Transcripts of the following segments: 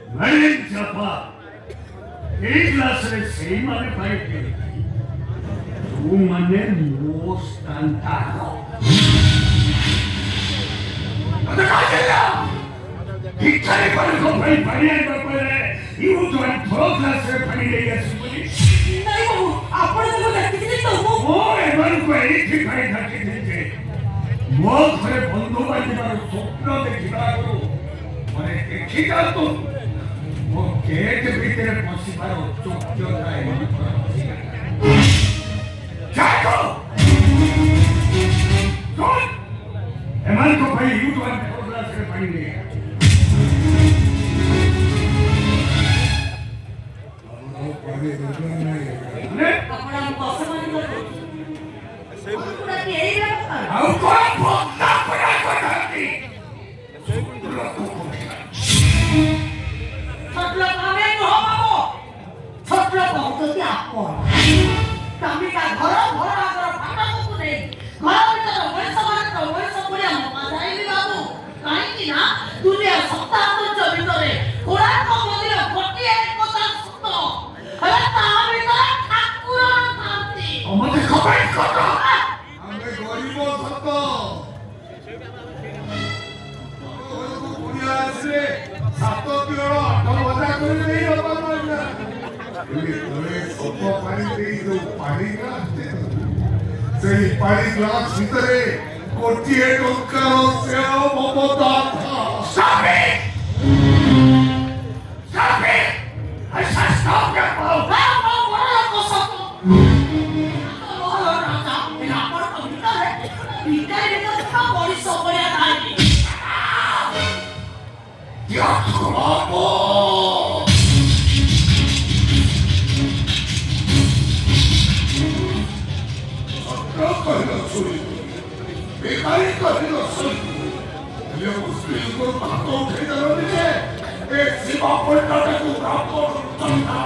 Marin Japa, এই ক্লাসে সেই মানে পাইতে তু মানে মোস্ট কান্তারো আদা কাজেলা ইচ্ছারে করে কোপাই পানিয়ার ব্যাপারে ইউ তো আর থ্রো ক্লাসে পানি লেগে আছে বলি নাই বাবু আপনারা তো দেখতে তো ও এবার কই ঠিক হয়ে থাকে দিতে মো ঘরে বন্ধু বান্ধবর স্বপ্ন দেখিবার মানে দেখিটা তো वो गेट भीतर पहुंची पारो चुप क्यों रहा है जाओ कौन एमन को भाई यू तो हम प्रोग्राम से पानी ले ने अपना कसम नहीं ऐसे पूरा यही रखा आओ कौन भोगना पड़ा करती छटला कामे को बाबू छटला बहुत ही आपको कामी का घर आकर फाटा को नहीं घर भीतर वैसा बढ़िया मजा आइली बाबू काहे कि ना दुनिया सप्ताह तो चली करे कोरा को मंदिर गोटी एक কথা সত্য হলে তা ভিতরে ঠাকুর শান্তি আমাদের খবর কত আমরা গরিব সত্য দুনিয়া আছে সাত কিলো আট মজা করে নেই বাবা না এই তোরে সত্য পানি দেই তো পানি গ্লাস সেই পানি গ্লাস ভিতরে কোটিয়ে টঙ্কার সেও মমতা সাবে সাবে আচ্ছা স্টপ করো বাবু বড় কথা বড় রাজা বিরাপর কবিতারে বিকারে তো বড় সবরিয়া নাই Yakumo! Atrapalha soy. Mecánica de la soy. Le busco tanto que ya lo dije. Si va a poner de tu campo, tonta.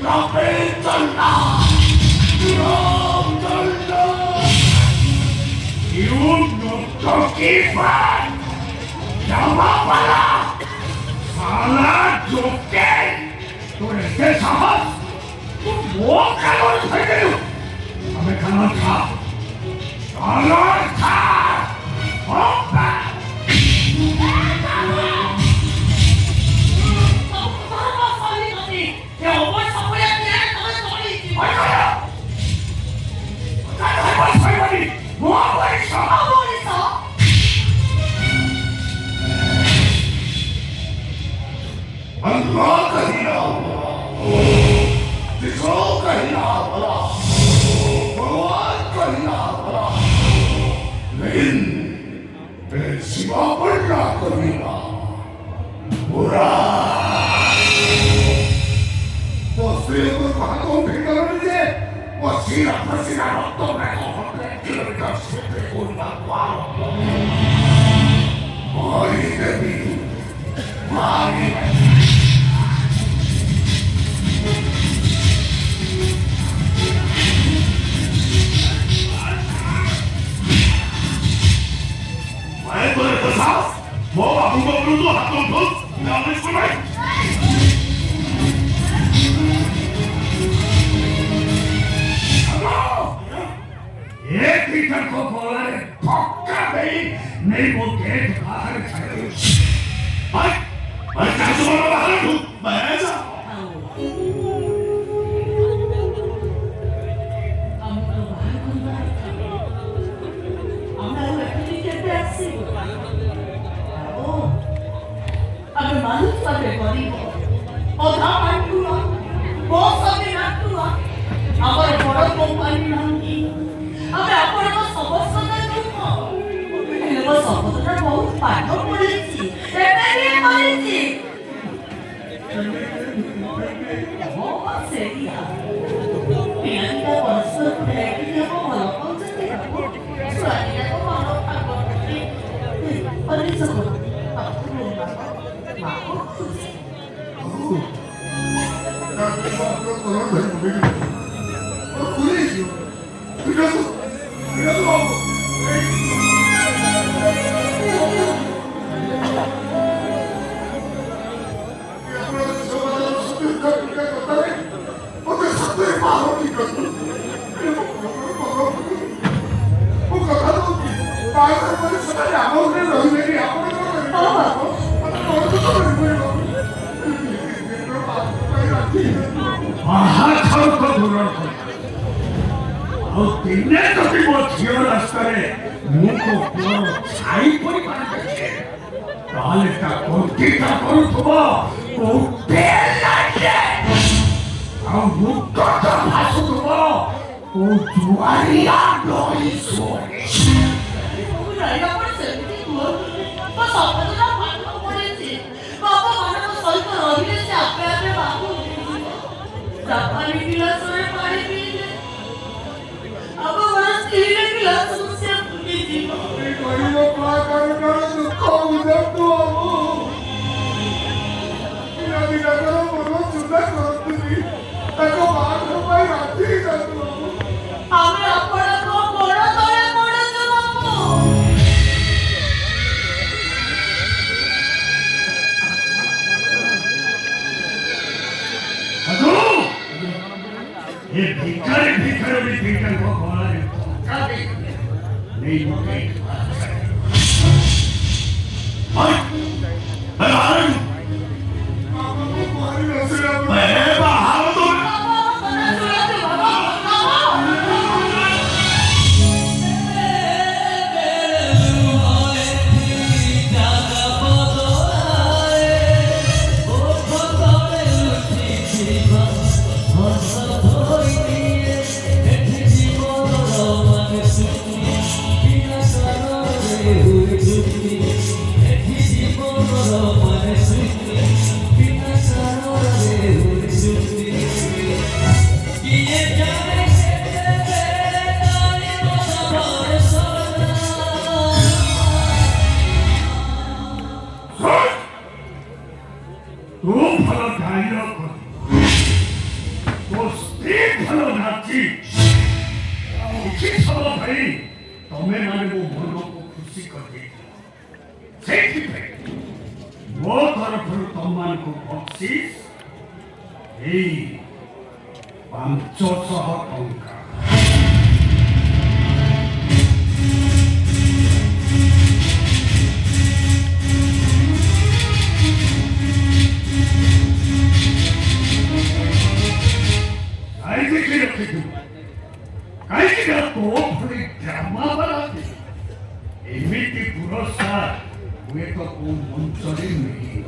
La ventana. La ventana. You no talking Llama para salah jokai. Tu este sahabat. Tu mau kalau saya hमें खाना था. Salah था. Apa? Allah kahina Dikho kahina bala Bhagwan kahina bala Lekin Siva padna kahina Pura वो स्त्रियों को हाथों में कर लीजिए वो सीना पसीना रक्तों में होते किलोमीटर से कोई बात मारी देवी मारी मैं बोले तो साफ वो बाबू को बोलूं तो हाथों धो ना मैं सुनाई एक लीटर को बोला रे पक्का नहीं वो गेट बाहर खड़े मैं क्या तुम्हारा बाहर हूँ मैं ऐसा अगर मालूम पड़े गरीब और हम अंटुआ बहुत सारे अंटुआ अगर बड़ा कंपनी नहीं अगर अपन को समस्या नहीं हो मैंने वो समस्या बहुत पाठ पढ़ी थी एमए पढ़ी थी बहुत सही है पियानी का वर्ष है कि वो वाला कौन सा है सुरानी का वो वाला और इस को ଆଉ ଦିନେ ଯଦି ମୋ ଝିଅ ରାସ୍ତାରେ ମୁହଁକୁ ପୁଅର ଛାଇ ପରି ମାରିଦେଇଛି ତାହେଲେ ତା କଣ୍ଠିଟା କରୁଥିବ କୋଉ ତେଲରେ ଆଉ ମୁଖଟା ଭାସୁଥିବ କୋଉ ଜୁଆରିଆ ନଈ ସୁଅରେ। ମୁଁ ଜାଣିବା ପରେ ସେମିତି କୁହନ୍ତୁନି। ମୋ ସବୁଦିନ ପାଠ ପଢ଼ିଛି। ବାପାମାନଙ୍କ ସହିତ ରହିଲେ ସେ ଆପେ ଆପେ ବାବୁ ହେଇଯିବ। ଜାପାନୀ ଗିଲାସରେ ପାଣି ପିଇଲେ ଆମର ସ୍ତ୍ରୀରେ ଗିଲାସକୁ ସେ ଭୁଲିଯିବ। এই গরিব কলাকারটার দুঃখ বুঝাতো বাবু পিলাদিটার মন চিন্তা করতুনি তাকে বাদ পাই রাখি যাতো বাবু ଆମେ ଆପଣଙ୍କ ଗୋଡ଼ ତଳେ ପଡ଼ୁଛୁ ବାବୁ। ଆଗୁ ଏ ଭିକାରୀ ଭିକାରୀ ଭିକାରୀଙ୍କ ଗଳାରେ ଟଙ୍କା ଦେଇଥିଲେ ନେଇ ମୋତେ ଏଇଠୁ ବାହାରଛାଡ଼ି। বাবু মারি নসিরা ତୁ ଭଲ ଗାଇଲ ତୋ ସ୍ତ୍ରୀ ଭଲ ନାଚି କିଛି ସମୟ ପାଇଁ ତମେ ମାନେ ମୋ ମନକୁ ଖୁସି କରିଦେଇଛ। ସେଇଥିପାଇଁ ମୋ ତରଫରୁ ତମମାନଙ୍କୁ ବକ୍ସିସ୍ ଏଇ 500 ଟଙ୍କା। କାହିଁକି ନା ତୋ ଭଳି ଡ୍ରାମା ବାଲାକୁ ଏମିତି ପୁରସ୍କାର ହୁଏତ କୋଉ ମଞ୍ଚରେ ମିଳିବ।